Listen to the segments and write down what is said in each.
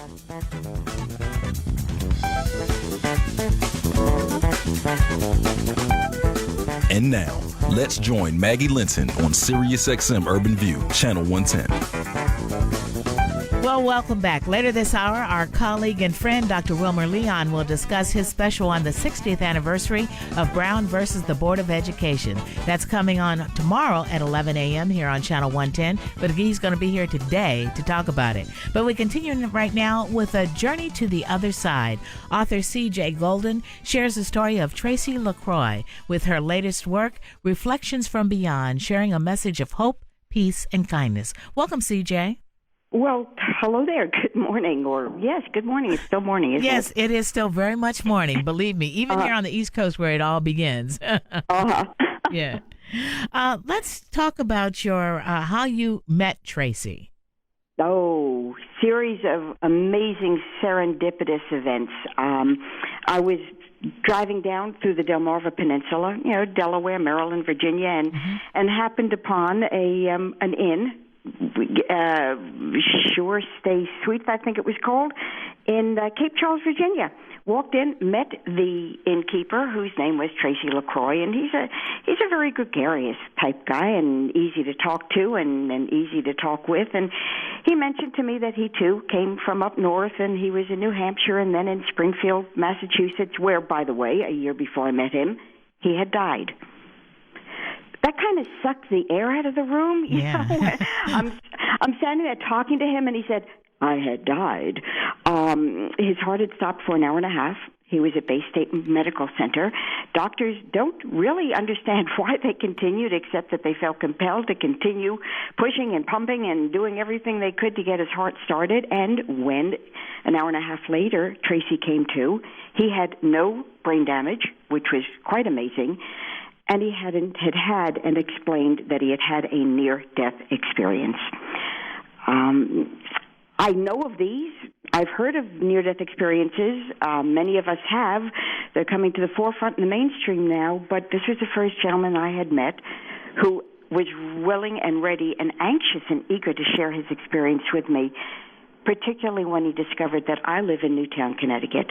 And now, let's join Maggie Linton on SiriusXM Urban View, Channel 110. Well, welcome back. Later this hour, our colleague and friend, Dr. Wilmer Leon, will discuss his special on the 60th anniversary of Brown versus the Board of Education. That's coming on tomorrow at 11 a.m. here on Channel 110, but he's going to be here today to talk about it. But we continue right now with A Journey to the Other Side. Author C.J. Golden shares the story of Tracy LaCroix with her latest work, Reflections from Beyond, sharing a message of hope, peace, and kindness. Welcome, C.J. Well, hello there. Good morning. Yes, good morning. It's still morning, isn't it? Yes, it is still very much morning, believe me, even here on the East Coast where it all begins. Yeah. Let's talk about your how you met Tracy. Oh, series of amazing serendipitous events. I was driving down through the Delmarva Peninsula, Delaware, Maryland, Virginia, and happened upon an inn, Shore Stay Suites, I think it was called, in Cape Charles, Virginia. Walked in, met the innkeeper, whose name was Tracy LaCroix, and he's a very gregarious type guy and easy to talk to and easy to talk with. And he mentioned to me that he too came from up north, and he was in New Hampshire and then in Springfield, Massachusetts, where, by the way, a year before I met him, he had died. That kind of sucked the air out of the room. Yeah. I'm standing there talking to him, and he said, I had died. His heart had stopped for an hour and a half. He was at Bay State Medical Center. Doctors don't really understand why they continued, except that they felt compelled to continue pushing and pumping and doing everything they could to get his heart started. And when, an hour and a half later, Tracy came to, he had no brain damage, which was quite amazing. And he had and explained that he had a near-death experience. I know of these. I've heard of near-death experiences. Many of us have. They're coming to the forefront in the mainstream now, but this was the first gentleman I had met who was willing and ready and anxious and eager to share his experience with me, particularly when he discovered that I live in Newtown, Connecticut.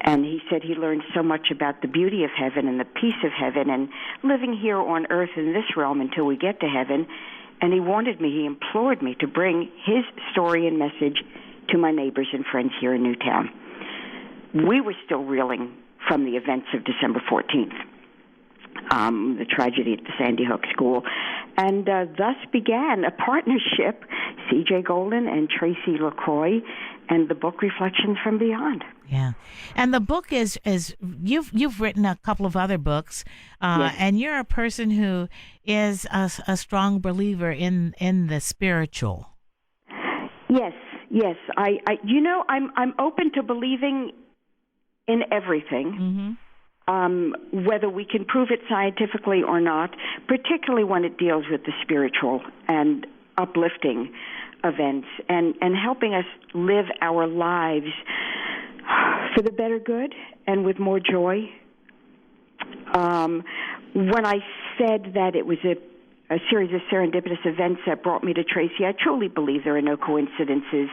And he said he learned so much about the beauty of heaven and the peace of heaven and living here on earth in this realm until we get to heaven. And he implored me to bring his story and message to my neighbors and friends here in Newtown. We were still reeling from the events of December 14th, the tragedy at the Sandy Hook School. And thus began a partnership, C.J. Golden and Tracy LaCroix, and the book Reflections from Beyond. Yeah, and the book is you've written a couple of other books, yes. And you're a person who is a strong believer in the spiritual. Yes. I'm open to believing in everything, whether we can prove it scientifically or not, particularly when it deals with the spiritual and uplifting events and helping us live our lives for the better good and with more joy. When I said that it was a series of serendipitous events that brought me to Tracy, I truly believe there are no coincidences.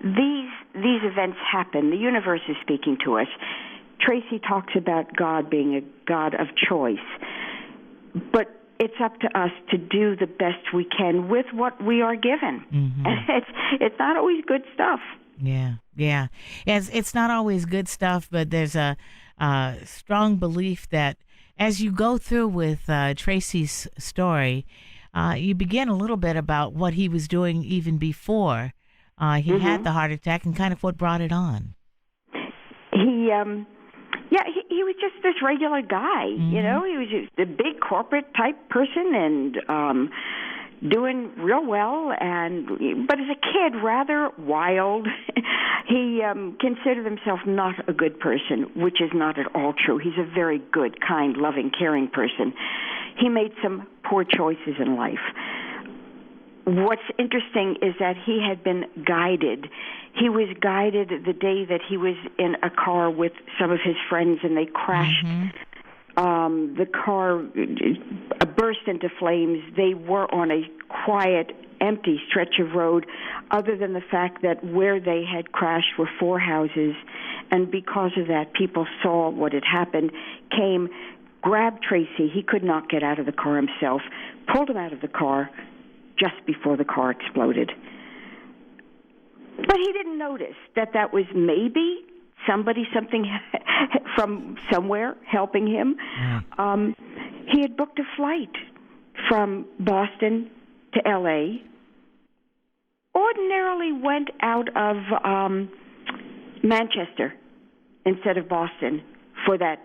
These events happen. The universe is speaking to us. Tracy talks about God being a God of choice. But it's up to us to do the best we can with what we are given. And it's not always good stuff. Yeah. It's not always good stuff, but there's a strong belief that as you go through with Tracy's story, you begin a little bit about what he was doing even before he had the heart attack and kind of what brought it on. He was just this regular guy, He was just a big corporate type person and doing real well, but as a kid, rather wild. He considered himself not a good person, which is not at all true. He's a very good, kind, loving, caring person. He made some poor choices in life. What's interesting is that he had been guided. He was guided the day that he was in a car with some of his friends and they crashed. The car burst into flames. They were on a quiet empty stretch of road, other than the fact that where they had crashed were 4 houses, and because of that, people saw what had happened, came, grabbed Tracy. He could not get out of the car himself, pulled him out of the car just before the car exploded. But he didn't notice that was maybe something from somewhere helping him. He had booked a flight from Boston to L.A., ordinarily went out of Manchester instead of Boston for that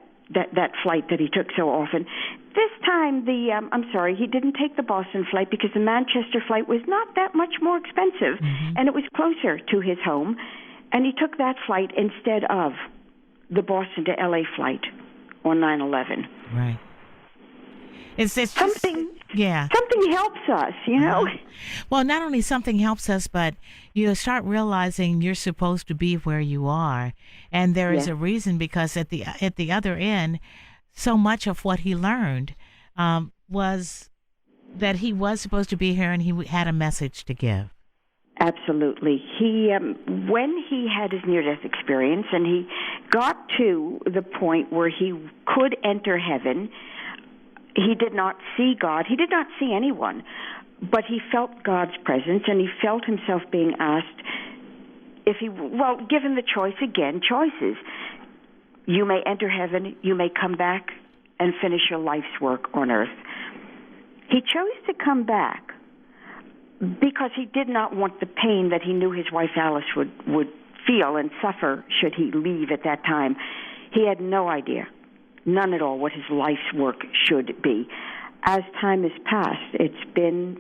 flight that he took so often. This time, he didn't take the Boston flight because the Manchester flight was not that much more expensive, and it was closer to his home, and he took that flight instead of the Boston to L.A. flight on 9/11. Right. It's something. Yeah. Something helps us, you know. Well, not only something helps us, but you start realizing you're supposed to be where you are, and there is a reason, because at the other end, so much of what he learned was that he was supposed to be here, and he had a message to give. Absolutely. He, when he had his near-death experience, and he got to the point where he could enter heaven, he did not see God. He did not see anyone, but he felt God's presence, and he felt himself being asked if he, given the choice again, choices. You may enter heaven, you may come back and finish your life's work on earth. He chose to come back because he did not want the pain that he knew his wife Alice would feel and suffer should he leave at that time. He had no idea, none at all, what his life's work should be. As time has passed, it's been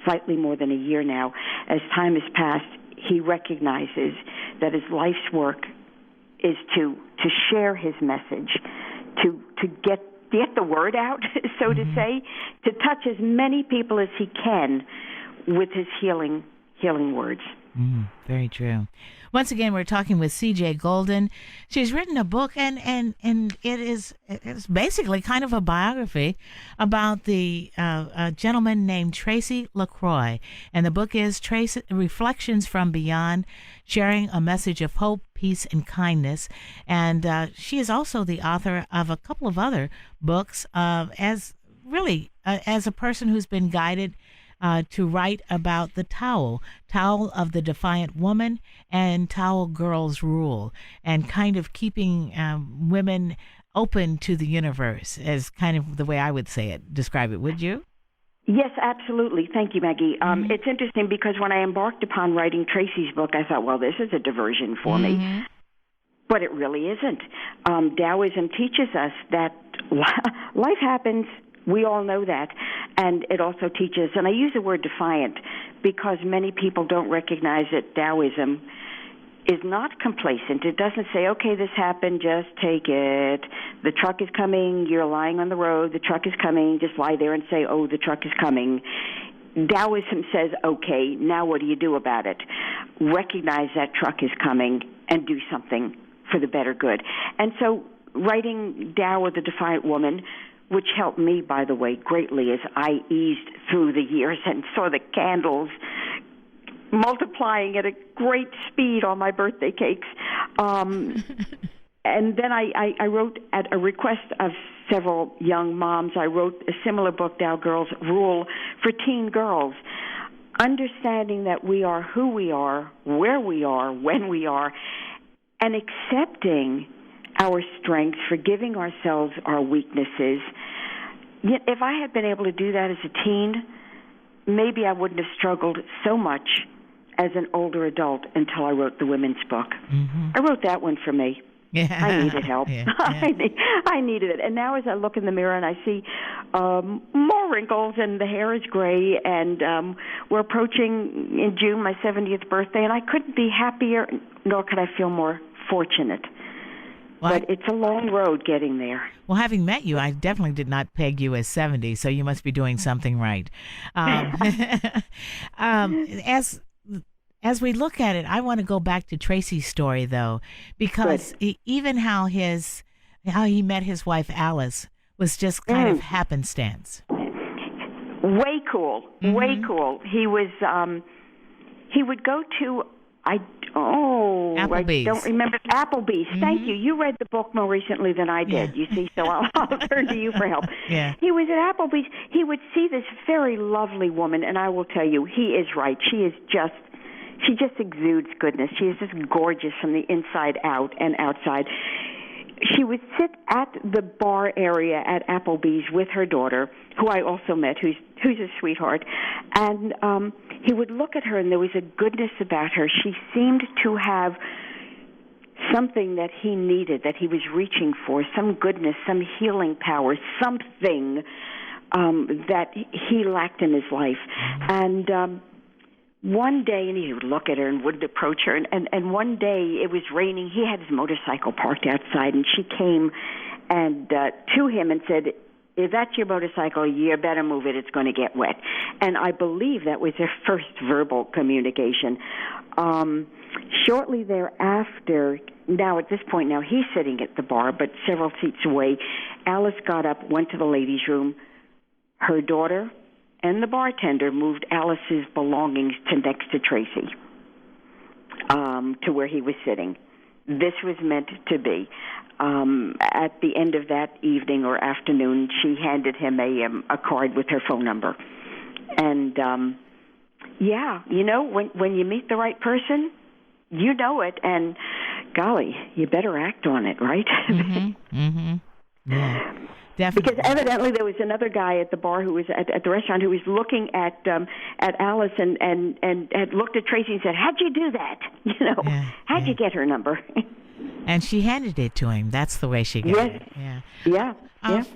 slightly more than a year now. As time has passed, he recognizes that his life's work is to share his message, to get the word out, so to say, to touch as many people as he can with his healing words. Very true. Once again, we're talking with C.J. Golden. She's written a book, and it's basically kind of a biography about the gentleman named Tracy LaCroix. And the book is Reflections from Beyond, sharing a message of hope, peace, and kindness. And she is also the author of a couple of other books as a person who's been guided to write about the Towel of the Defiant Woman, and Towel Girls Rule, and kind of keeping women open to the universe, as kind of the way I would describe it. Would you? Yes, absolutely. Thank you, Maggie. It's interesting because when I embarked upon writing Tracy's book, I thought, well, this is a diversion for me. But it really isn't. Taoism teaches us that life happens. We all know that. And it also teaches, and I use the word defiant because many people don't recognize that Taoism is not complacent. It doesn't say, okay, this happened, just take it. The truck is coming, you're lying on the road, the truck is coming, just lie there and say, oh, the truck is coming. Taoism says, okay, now what do you do about it? Recognize that truck is coming and do something for the better good. And so writing Tao of the Defiant Woman, which helped me, by the way, greatly as I eased through the years and saw the candles multiplying at a great speed on my birthday cakes. And then I wrote, at a request of several young moms, I wrote a similar book, Tao Girls Rule, for teen girls, understanding that we are who we are, where we are, when we are, and accepting our strengths, forgiving ourselves our weaknesses. Yet if I had been able to do that as a teen, maybe I wouldn't have struggled so much as an older adult until I wrote the women's book. I wrote that one for me. Yeah. I needed help. Yeah. I needed it. And now as I look in the mirror and I see more wrinkles and the hair is gray, and we're approaching in June my 70th birthday, and I couldn't be happier, nor could I feel more fortunate. But it's a long road getting there. Well, having met you, I definitely did not peg you as 70, so you must be doing something right. As we look at it, I want to go back to Tracy's story, though, because even how he met his wife Alice was just kind of happenstance. Way cool. Way cool. He was he would go to Applebee's. I don't remember. Applebee's. Thank you. You read the book more recently than I did, you see, so I'll turn to you for help. Yeah. He was at Applebee's. He would see this very lovely woman, and I will tell you, he is right. She just exudes goodness. She is just gorgeous from the inside out and outside. She would sit at the bar area at Applebee's with her daughter, who I also met, who's a sweetheart, and he would look at her, and there was a goodness about her. She seemed to have something that he needed, that he was reaching for, some goodness, some healing power, something that he lacked in his life. And one day, and he would look at her and wouldn't approach her, and one day it was raining. He had his motorcycle parked outside, and she came and to him and said, "If that's your motorcycle, you better move it. It's going to get wet." And I believe that was their first verbal communication. Shortly thereafter, now at this point, now he's sitting at the bar, but several seats away, Alice got up, went to the ladies' room. Her daughter and the bartender moved Alice's belongings to next to Tracy, to where he was sitting. This was meant to be. At the end of that evening or afternoon, she handed him a card with her phone number. And, when you meet the right person, you know it, and golly, you better act on it, right? Yeah. Definitely. Because evidently there was another guy at the bar who was at the restaurant who was looking at Alice and had looked at Tracy and said, "How'd you do that? How'd you get her number?" And she handed it to him. That's the way she got it. Yeah.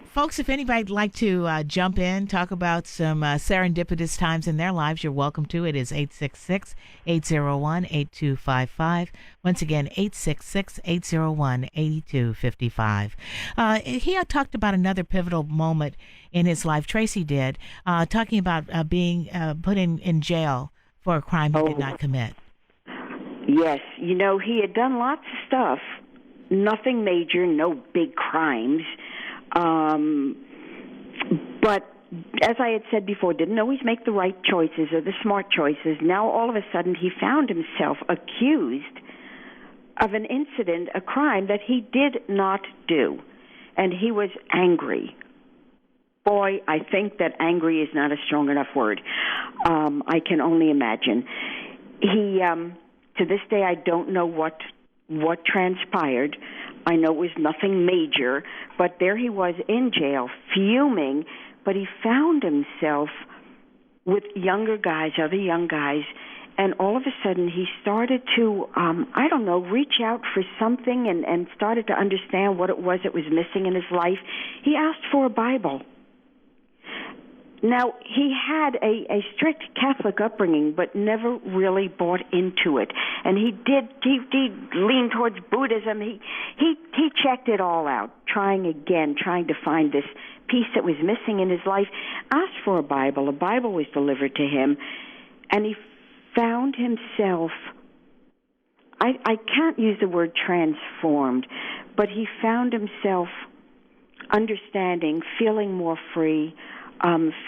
Folks, if anybody'd like to jump in, talk about some serendipitous times in their lives, you're welcome to. It is 866-801-8255. Once again, 866-801-8255. He had talked about another pivotal moment in his life, Tracy did, talking about being put in jail for a crime he did not commit. Yes. He had done lots of stuff. Nothing major, no big crimes. But as I had said before, didn't always make the right choices or the smart choices. Now, all of a sudden, he found himself accused of an incident, a crime that he did not do. And he was angry. Boy, I think that angry is not a strong enough word. I can only imagine. He, to this day, I don't know what transpired. I know it was nothing major, but there he was in jail, fuming, but he found himself with younger guys, other young guys, and all of a sudden he started to, reach out for something and started to understand what it was that was missing in his life. He asked for a Bible. Now, he had a strict Catholic upbringing, but never really bought into it. And he lean towards Buddhism. He checked it all out, trying to find this piece that was missing in his life. Asked for a Bible. A Bible was delivered to him, and he found himself, I can't use the word transformed, but he found himself understanding, feeling more free,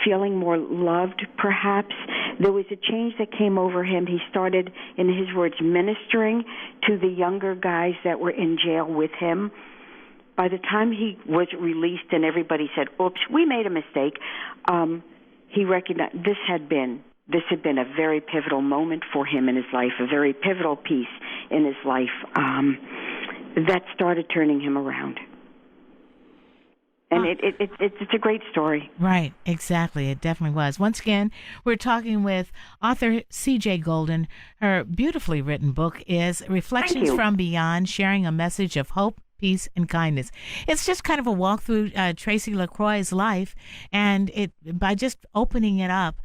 feeling more loved, perhaps. There was a change that came over him. He started, in his words, ministering to the younger guys that were in jail with him. By the time he was released and everybody said, "Oops, we made a mistake," he recognized this had been a very pivotal moment for him in his life, a very pivotal piece in his life that started turning him around. And it's a great story. Right, exactly. It definitely was. Once again, we're talking with author C.J. Golden. Her beautifully written book is Reflections from Beyond, sharing a message of hope, peace, and kindness. It's just kind of a walk through Tracy LaCroix's life, and by just opening it up,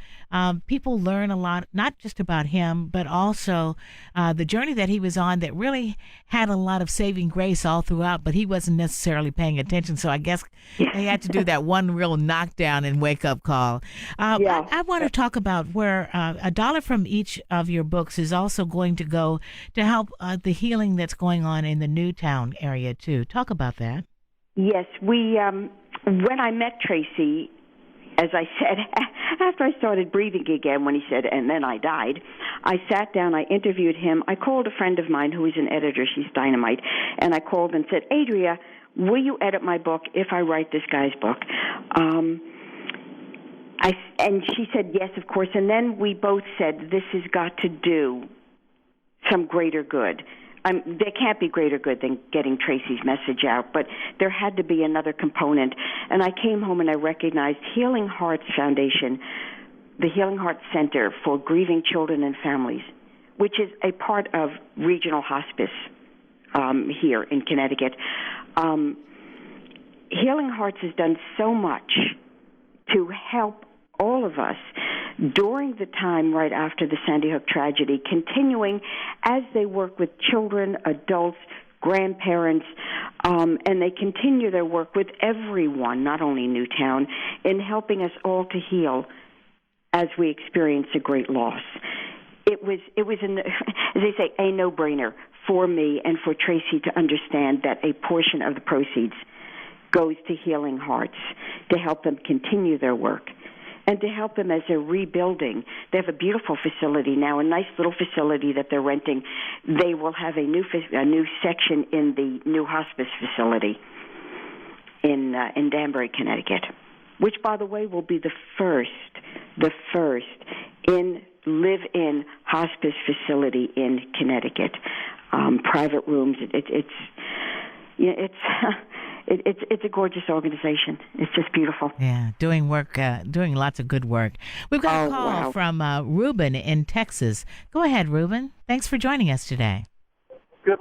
people learn a lot, not just about him, but also the journey that he was on that really had a lot of saving grace all throughout, but he wasn't necessarily paying attention, so I guess he had to do that one real knockdown and wake-up call. I want to talk about where $1 from each of your books is also going to go to help the healing that's going on in the Newtown area, too. Talk about that. Yes, when I met Tracy, as I said, after I started breathing again when he said, and then I died, I sat down, I interviewed him. I called a friend of mine who is an editor. She's dynamite. And I called and said, Adria, will you edit my book if I write this guy's book? And she said, yes, of course. And then we both said, this has got to do some greater good. There can't be greater good than getting Tracy's message out, but there had to be another component. And I came home and I recognized Healing Hearts Foundation, the Healing Hearts Center for Grieving Children and Families, which is a part of regional hospice here in Connecticut. Healing Hearts has done so much to help all of us during the time right after the Sandy Hook tragedy, continuing as they work with children, adults, grandparents, and they continue their work with everyone, not only Newtown, in helping us all to heal as we experience a great loss. It was as they say, a no-brainer for me and for Tracy to understand that a portion of the proceeds goes to Healing Hearts to help them continue their work and to help them as they're rebuilding. They have a beautiful facility now, a nice little facility that they're renting. They will have a new section in the new hospice facility in Danbury, Connecticut, which, by the way, will be the first live-in hospice facility in Connecticut. Private rooms. It's a gorgeous organization. It's just beautiful. Yeah, doing lots of good work. We've got a call from Ruben in Texas. Go ahead, Ruben. Thanks for joining us today. Good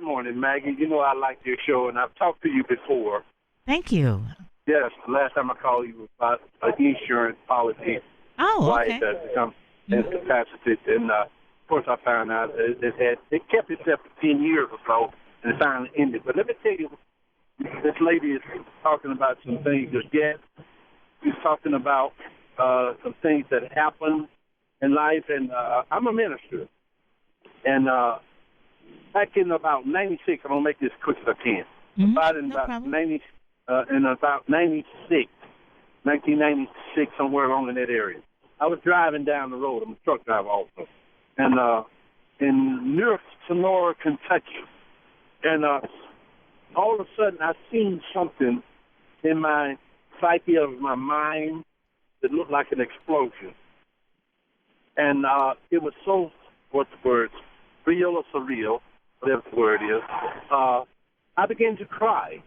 morning, Maggie. You know I like your show, and I've talked to you before. Thank you. Yes, the last time I called you was about an insurance policy. Oh, okay. That becomes incapacitated. And, of course, I found out it kept itself for 10 years or so, and it finally ended. But let me tell you, this lady is talking about some things. She's talking about some things that happen in life, and I'm a minister. And back in about 96, I'm going to make this quick as I can. About 1996, somewhere along in that area. I was driving down the road. I'm a truck driver also. And in near Sonora, Kentucky. And all of a sudden, I seen something in my psyche of my mind that looked like an explosion. And it was so, what's the word, real or surreal, whatever the word is. I began to cry.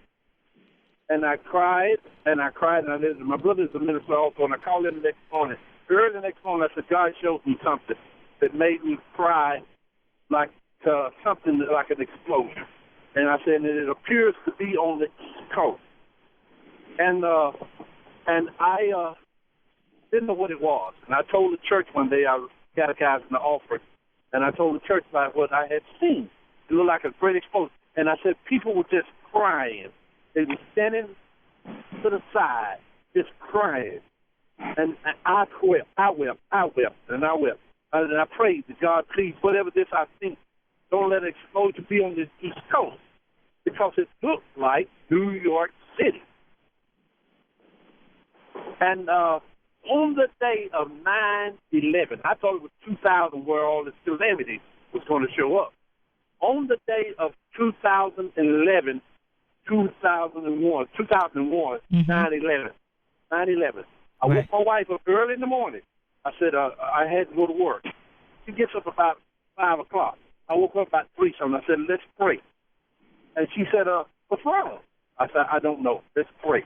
And I cried, and I cried, and my brother's a minister also, and I called him the next morning. Early the next morning, I said, God showed me something that made me cry like something like an explosion. And I said, and it appears to be on the East Coast. And I didn't know what it was. And I told the church one day, I was catechizing the offering, and I told the church about what I had seen. It looked like a great explosion. And I said, people were just crying. They were standing to the side, just crying. And I wept, and I prayed to God, please, whatever this I see, don't let it explosion be on the East Coast, because it looked like New York City. And on the day of 9/11, I thought it was 2000 where all the calamity was going to show up. On the day of 2001, 9/11. I woke my wife up early in the morning. I said I had to go to work. She gets up about 5 o'clock. I woke up about 3 something. I said, let's pray. And she said, what's wrong? I said, I don't know. Let's pray.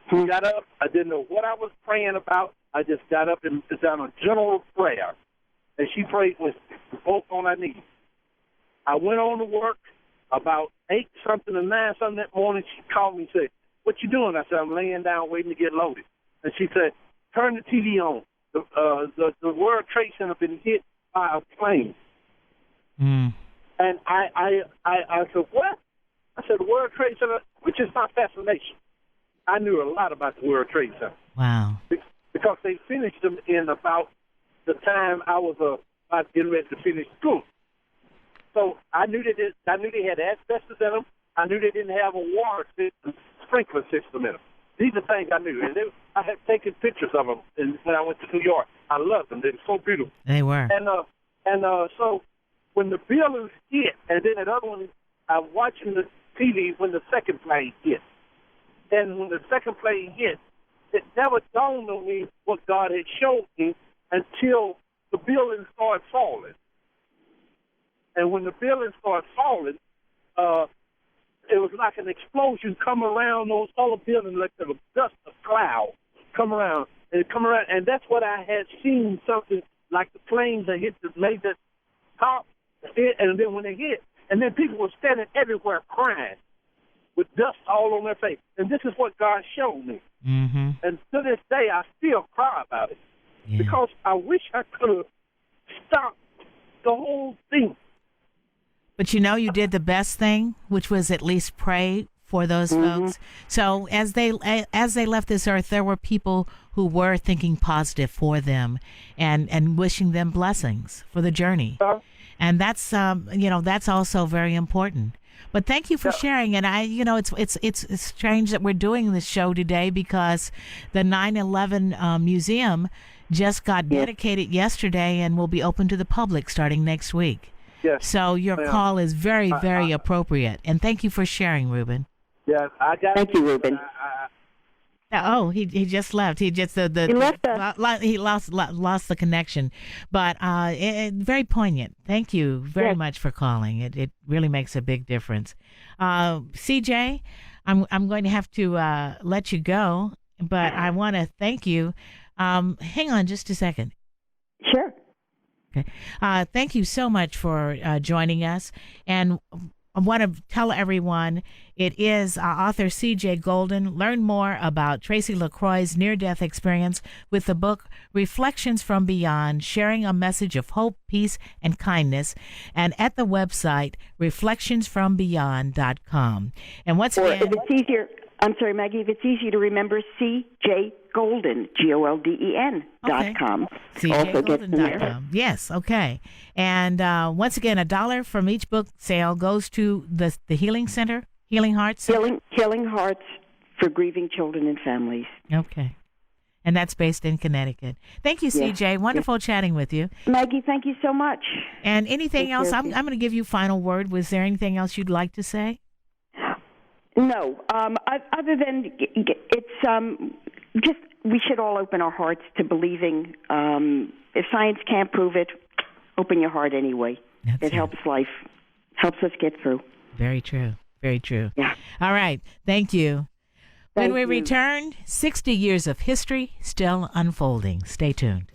She got up. I didn't know what I was praying about. I just got up and done a general prayer. And she prayed with both on our knees. I went on to work. About 8 something and 9 something that morning, she called me and said, what you doing? I said, I'm laying down waiting to get loaded. And she said, turn the TV on. The World Trade Center been hit by a plane. And I said, what? I said, the World Trade Center, which is my fascination. I knew a lot about the World Trade Center. Wow. Because they finished them in about the time I was about getting ready to finish school. So I knew they had asbestos in them. I knew they didn't have a water system, sprinkler system in them. These are things I knew. And I had taken pictures of them when I went to New York. I loved them. They were so beautiful. They were. And so when the buildings hit, and then that other one, I'm watching the TV when the second plane hit. And when the second plane hit, it never dawned on me what God had shown me until the building started falling. And when the building started falling, it was like an explosion come around those other buildings, like a dust of cloud come around. And that's what I had seen, something like the planes that made the top, and then when they hit, and then people were standing everywhere crying with dust all on their face. And this is what God showed me. Mm-hmm. And to this day, I still cry about it because I wish I could have stopped the whole thing. But you did the best thing, which was at least pray for those folks. So as they left this earth, there were people who were thinking positive for them and wishing them blessings for the journey. And that's that's also very important. But thank you for sharing. And it's strange that we're doing this show today because the 9/11 museum just got dedicated yesterday and will be open to the public starting next week. Yes. So your call is very, very appropriate. And thank you for sharing, Ruben. Yes, I got. Thank you, Ruben. He just left. He just he left us. He lost the connection, but very poignant. Thank you very much for calling. It really makes a big difference. CJ, I'm going to have to let you go, but I want to thank you. Hang on just a second. Sure. Okay. Thank you so much for joining us, and I want to tell everyone it is author C.J. Golden. Learn more about Tracy LaCroix's near-death experience with the book Reflections from Beyond, sharing a message of hope, peace, and kindness, and at the website reflectionsfrombeyond.com. And once again, if it's easier, I'm sorry, Maggie, if it's easier to remember, C.J. Golden, GOLDEN.com. CJGolden.com. Yes, okay. And once again, $1 from each book sale goes to the Healing Center, Healing Hearts Center? Healing Hearts for grieving children and families. Okay. And that's based in Connecticut. Thank you, CJ. Wonderful chatting with you. Maggie, thank you so much. And anything else? I'm going to give you final word. Was there anything else you'd like to say? No. Other than it's just we should all open our hearts to believing. If science can't prove it, open your heart anyway. It helps life, helps us get through. Very true. Very true. Yeah. All right. Thank you. When we return, 60 years of history still unfolding. Stay tuned.